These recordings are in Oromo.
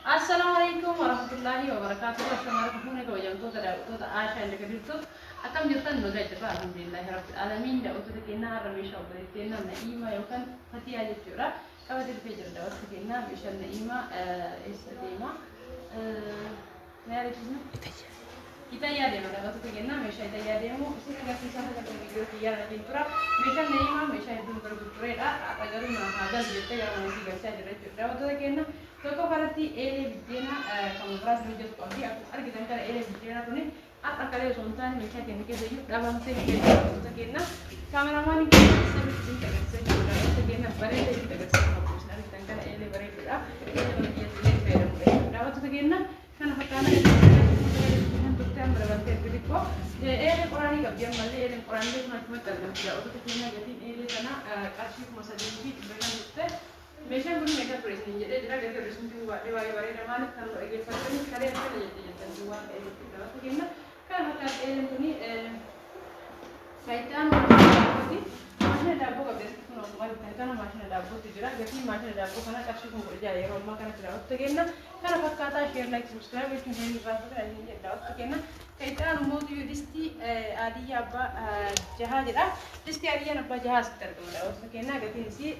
Assalamualaikum warahmatullahi wabarakatuh. Assalamualaikum warahmatullahi wabarakatuh. Aisha yang dekat itu akan menjadi nuga itu alhamdulillahirabbil alamin. Da untuk kita ramisha obritina naima yokan hati aja curah. Kalau di pejur da untuk kita bisa naima istima. Nari itu kita ya deh, da untuk kita bisa kita ya deh. Mu sih nggak bisa kita video dia lagi curah. Bisa naima bisa itu berbuat agar menghadal gitu yang nanti bisa jadi curah untuk kita. Toko parati ele bidena kamu beras video sekali aku argi tentang ele bidena tu ni apa kali sontan mereka kini kita dalam segi untuk kita kameraman kita bisa kita kerja kita beri kita kerja aku sekarang tentang ele beri kita kita dia sendiri beri dapat untuk kita kan pertama untuk kita berbantu jadi kok ele Quran ini kajian malah ele Quran ini macam terjemah tidak untuk kita jadi ele sana kasih masa jadi berkan kita Mesha pun mereka tulis ni, jadi kita tulis ni juga riwayat ramai kalau agak pasal kalian ada jadi dua itu dapat kita kan hak ele tu ni kaitan macam ada buku beres pun orang kaitan macam ada buku tu juga, jadi macam ada buku mana kasih pun kerja ya, orang makan dapat kita kan hak kata share like subscribe itu jadi dapat kita dapat kita kaitan umum tu listi adia apa jahaz dah, listi adia apa jahaz terus dapat kita jadi si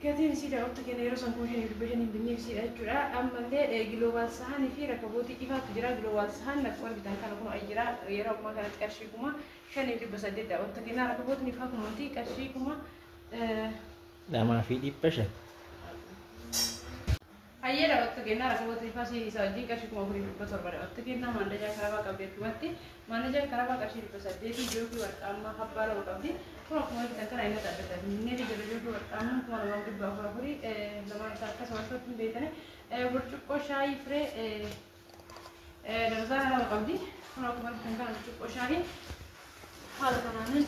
كاتين سيدا أوتك أنا يرسم كوجين يبيجين بنيك سيدا جرا أما ده جلوبال سهان في ركبوتي إذا تجرا جلوبال سهان نقول بدنا كانوا كنا أجرا يرا ما كانت كرشيكما كان يبي بس ده أوتك أنا ركبوت نفاق منتي كرشيكما لا ما في دي بشة هاي ده أوتك أنا ركبوت نفاق سي سادي كرشيكما بقولي بس أربعة أوتك أنا ما نجا كرابا كبير كمتي ما نجا كرابا كرشيك بس ده تي جو كي ورك أما خبر وكمتي كنا كنا بدنا كنا إنه تابع نبي جلجل جو ورك أما كنا ما بدي بقى بقولي لما نتاكل سوالف من بيتنا برشقة شاي فري درزان على وكمتي كنا كنا بدنا كنا برشقة شاي هذا كمان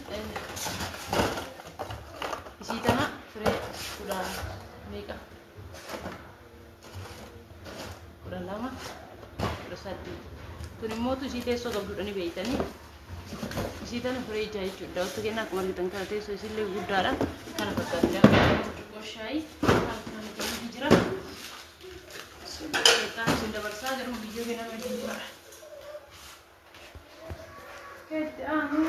isiitana firee meeqa 12 18 tun immoo isii teessoo qabdudha ni beeytanii isiitana firee ijaa jechuudha wanta kennaa akkuma argitan kana teessoo isillee guddaadha kana fakkaatudha burcuqqoo shaayii kan kennuufi jira seetaan isin dabarsaa garuu biyyoo kennaa wajjin jira Anu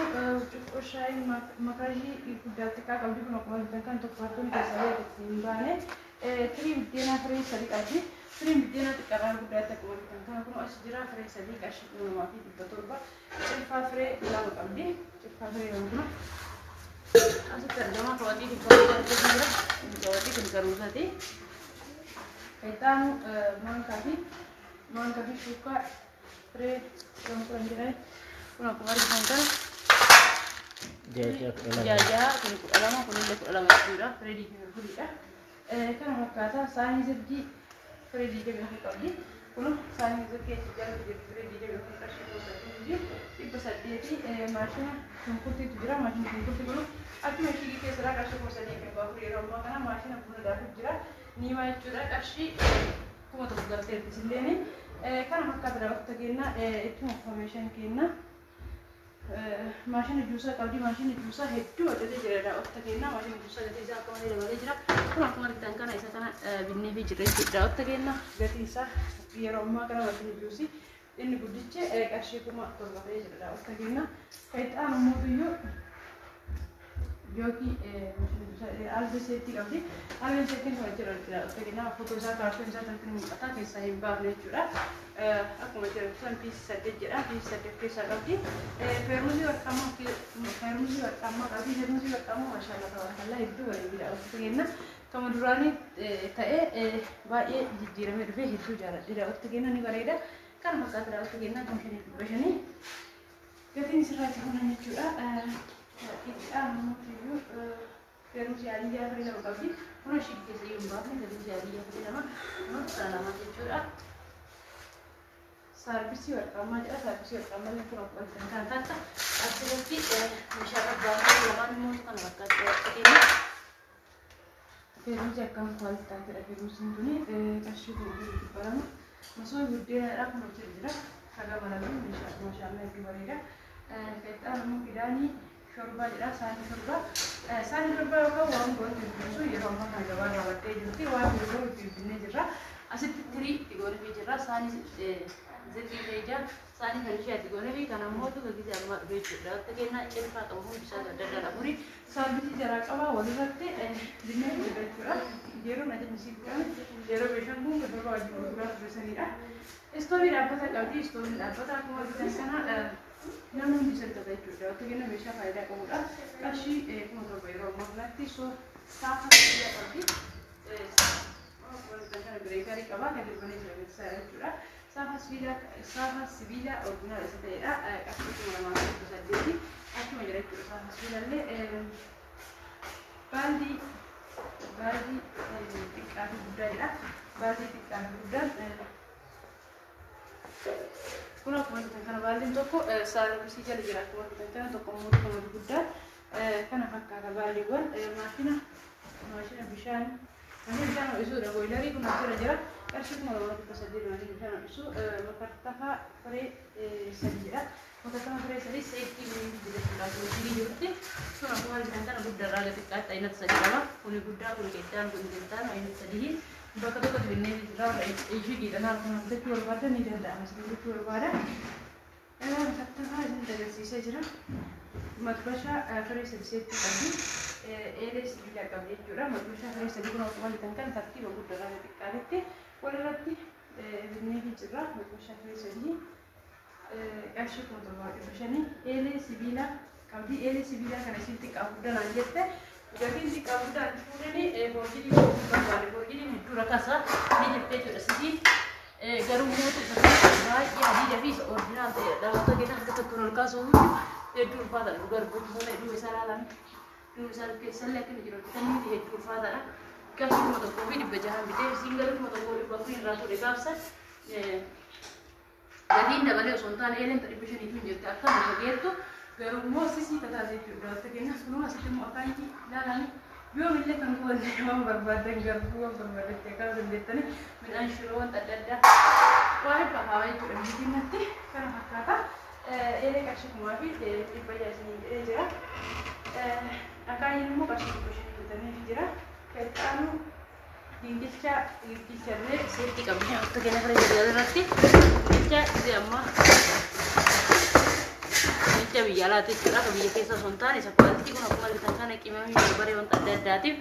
cukup saya makasih sudah tekak kalau di nak melakukan untuk kartun saya simbane. Trim dina free salik aja. Trim dina sekarang sudah tekak melakukan aku masih jira free salik kasih dulu mati di betul pak. Cepat free lalu kami cepat free lalu. Asal terjemah kalau di bawah itu jira di bawah itu kerja tadi. Kita mangkahi suka free yang kurang jira. Kuna kumari kanta jaja kuni alama kuni le alama sura ready kuni ka kana makata sani zedi ready ke bihi kabdi kuna sani zedi ke jaja ready ke bihi kashi ko sadi ibasadi mashina kunkuti tujira mashina kunkuti kuno ati mashigi ke sara kashi ko sadi ke bahuri romma kana mashina kuna da tujira niwa tujira kashi kuma to garte tisilleni kana makata da wakta kenna itu information kenna ماشين الجوسة قبل ماشين الجوسة هدو أجد جرا أتكلنا ماشين الجوسة جت إذا كمان إذا ولا جرا كنا كمان kita kan إذا كنا بني في جرا جرا أتكلنا جت إذا يروما كنا ماشين الجوسي إن بديتش كأشي كمان تروح جرا أتكلنا كيت أنا موديو جوكي ماشين الجوسة ألبس سيتي قبل ألبس سيتي هو جرا جرا أتكلنا فوتو زا كارتون زا تنتين أتا كيسا يبار نجرا aku macam tuan pisah saja, pisah lagi. Permusi pertama kali masya Allah itu bila aku pengen kamu durani tae baik jiram itu itu jalan. Jadi aku pengen ni berada kan maka terus pengen kamu sini begini. Jadi ini serah cuma juga kita mau tuju permusi alia beri nama kami. Mana sih kita siapa ni permusi alia beri nama, nama juga. Servisi warqama jedha servisi warqama ni kun akkuma kan taata asirratti meeshaa baankaa lamaan immoo kan fakkaatu ta'ee feeruusi akkam kwaalitaati dha feeruusiin tuni qarshii kun baramu masoo guddeenadha kun hojjetu jira haga maramu meeshaa hedduu bareeda feexaan immoo fidaanii shorbaa jedha saanii shorbaa yookaan waan goon jirtu yeroo ammaa kana gabaa raawwattee jirti waan yeroo itti binnee jirra. Asitti tirii itti goonee fi jirra. Saanii zirqii ta'ee jira. Saanii kan ishee itti goonee fi kan ammoo tu gaggeessee armaa dhufee jechuudha. Wanta kennaa cilfaa qabu hundi isaa adda adda furii. Saanduqi jaraa qaba walirratti binnee jirra jechuudha. Yeroo najamisiif godhame yeroo meeshaan kun gafirra wajjin gurguraa turresanidha. Istoovii dhaabbata qabdi. Istoovii dhaabbata akkuma argitan sana namni hundi isa bitata jechuudha. Wanta kenna meeshaa faayidaa qabudha. Qarshii 1700 yeroo ammaa kanatti saafa biyya qabdi. Kana bireekarii qabaa kan dirbanii jira beeksisaa jechuudha. Saafa sibiila oriijinaal isa ta'edha. Qarshii 208 akkuma jira jechuudha. Saafa sibiilallee baaldii xiqqaa fi guddaadha. Baaldii xiqqaa fi guddaan kun akkuma argitan kana baaldiin tokko saarabisii jala jira. Akkuma argitan kana tokko immoo kana guddaa kana fakkaata baaldiiwwan maashina bishaan bishaan ho'isuudha. Boilarii kun asirra jira. Qarshii 208 bishaan ho'isu makartafaa firee 3 jedha. Makartafaa firee 3 seetii jechuudha. Hojiin jirutti kun akkuma argitan kana guddaarraa gadi xiqqaatti ayinata 3 qaba. Kuni guddaa kun qeddaan kun qeddaan ayinata 3 bakka tokkotti binnee irraa ishii giidhanaa kana bitachuu barbaadan ni danda'ama. Isin bitachuu barbaada. Makartafaa isin agarsiisee jira. Matbashaa firee 3 qabdi. Eelee sibiila qabdi jechuudha. Matbashaa firee 3 kun akkuma argitan kana tartiiba guddaarraa gadi xiqqaatti walirratti binnee fi jirra. Matbashaa firee 3 qarshii 1700 eelee sibiila qabdi. Eelee sibiila kana isin xiqqaa guddanaan jette gatiin xiqqaa guddaan fuudhanii boorjilii barbaade. Boorjiliin hedduu rakasa ni jettee jedha sitiin garuu mootu baay'ee adiidhaa fi oriijinaal ta'edha. Wanta kenna akka tokkoon ol kaasuu hedduu ulfaataadha. Dhugaa dubbachuun hedduu isaa ilaalan hedduu isaa keessallee akkana jiru bitanii hedduu ulfaataadha. Qarshii 1600 bitee siingalii 1400 irraa fuudhee gaafsa. Gatiin dabalee osoo hin taane eeleen 500 hin jirti akkama fageettu garuu immoo sisii tataa jechuudha. Wanta kenna sunuma asitti immoo akkaan ilaalan yoomillee kan kubanne waan barbaadan garbuu waan barbaadetti akka dandeettani midhaan shiroo wanta adda addaa waan bahaa jechuudha. Biitinnatti kana fakkaata. Eelee qarshii 1600 isinii jedhee jira. Akkaan immoo qarshii 500 bitanii jira. Qexxaanuu gingilchallee seetti qabdi. Wanta kenna kana irratti gingilchaa isee amma gingilcha biyya alaati jechuudha. Akka biyya keessa osoo hin taane isa kwaaltii kun akkuma argitan kana qimamii barbaree wanta adda addaatiif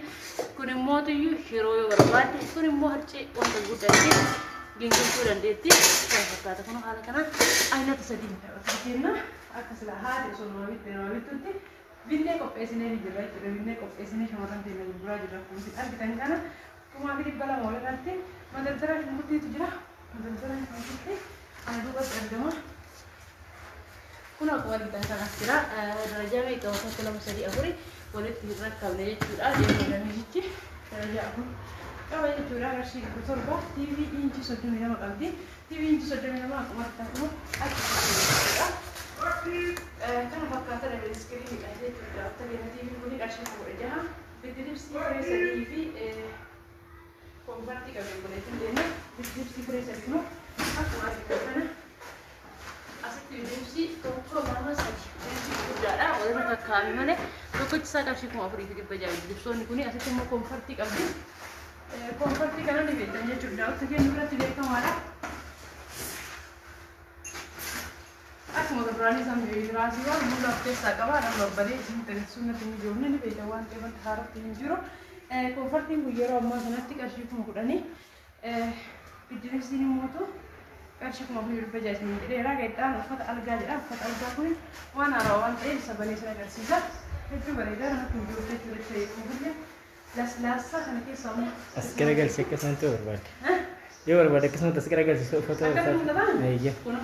kun immoo tuyyuu shiroo yoo barbaadde kun immoo harcee wanta guddaatti gingilchuu dandeetti. Kan fakkaata kun haala kanaan ayinata 3 ta'uu kenna. Akka sila haati osoo nama bittutti binnee qopheessinee ni jirra jechuudha. Binnee qopheessinee shamarran keenya gurguraa jirra. Kun isin argitan kana 2,200 walirratti madaldala shunkurtiitu jira. Madaldala shunkurtii ana duubatti argama. Kun akkuma argitan kan as jira. Darajaa meeqa wanta 2, 3, 4 walitti hin rakkabne jechuudha. Deemee damichichi darajaa 4 qaba jechuudha. Qarshii 7 TV inchi 32 qabdi. TV inchi 32 akkuma argitan kun jechuudha. Kana fakkaata dhabee iskiriinidha jechuudha. Wanta keenya TV kun qarshii 16 biddilibsii firee 3 fi konfiraatii qabeen godheetiin deemee biddilibsii firee 3 immoo akkuma argitan kana asitti biddilibsii tokko 2, 3 biddilibsii guddaadha. Walirra kakkaa'ame malee tokkichi isaa qarshii 4,600 biddilibsoonni kuni asitti immoo konfiraatii qabdi. Konfiraatii kana ni beektan jechuudha. Wanta keenya biratti beekamaadha. Akkuma gurguranii samii raasii waan mulla of keessaa qaba. Nama babbalee isin sunnatti hin jiru ni beektan waan ta'eef wanta haaratti hin jiru. Konfiraatiin kun yeroo ammaa kanatti qarshii 10,000 biddilibsiin immoo qarshii 4,600 isin jedheera. Qexxaan uffata algaa jedha. Uffata algaa kun waan haarawaa waan ta'eef sabalee sana agarsiisa. Hedduu bareedaa namatti hin jiru jechuudha. Laslaasaa kana keessa immoo as garagalchee akkasumatti barbaade. Yoo barbaade akkasumatti as garagalchee uffata barbaade. Kun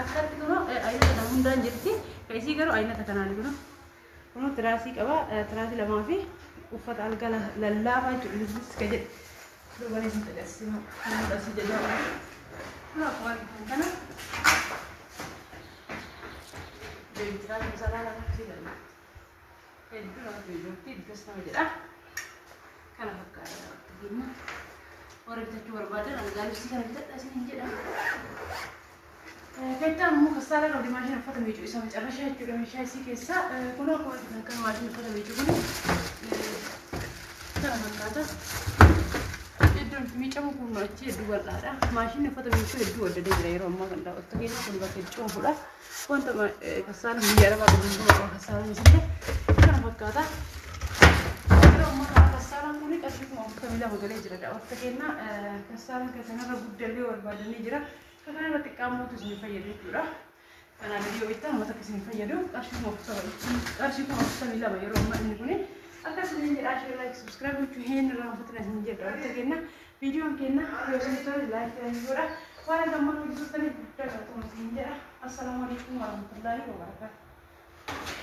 akkatti kun ayinata hundaan jirti. Isii garuu ayinata kanaan kun tiraasii qaba. Tiraasii 2 fi uffata algaa lallaafaa jechuudha. Lisbis ka jedhe dubaree isin tajaajila asii jedhama. Kun akkuma argitan kana tiraasii bisalaa lafa asii jedhama. Hedduu namatti ijoollee bitas nama jedha. Kana fakkaata gimma warra bitachuu barbaadan algaa libsii kana bitadha isin jedhama. Qexxaan immoo kastaala qabdi maashina uffata miicuu isa macarrashaa jechuudha. Meeshaa isii keessaa kun akkuma kan maashina uffata miicuu kun kana fakkaata. miicamu kun achi hedduu bal'aadha. Maashinni uffata miicuu hedduu adda adda yeroo ammaa kan daawwattu keessa kun bakka cuunfuudha. Wanta kassaalan biyya lafaa gurguruu kassaalan isillee kana fakkaata. Yeroo ammaa kana kassaalan kun qarshii kuma 42 galee jira daawwatta keenya kassaalan kanarra guddallee barbaadanii jira. Kana irratti qaamootu isin fayyadu jechuudha. Kana video itti amma takka isin fayyadu qarshii kuma 42 yeroo ammaa inni kun akkasumas jedhaa share like subscribe gochuu hin raanfatina hin jedha wanta kenna viidiyoon kenna yoo isin tole like godha waan gammachuun jirtaniif guddaa galatoomsa hin jedha. Assalaamu alaykum warahmatullahi wabarakatuh.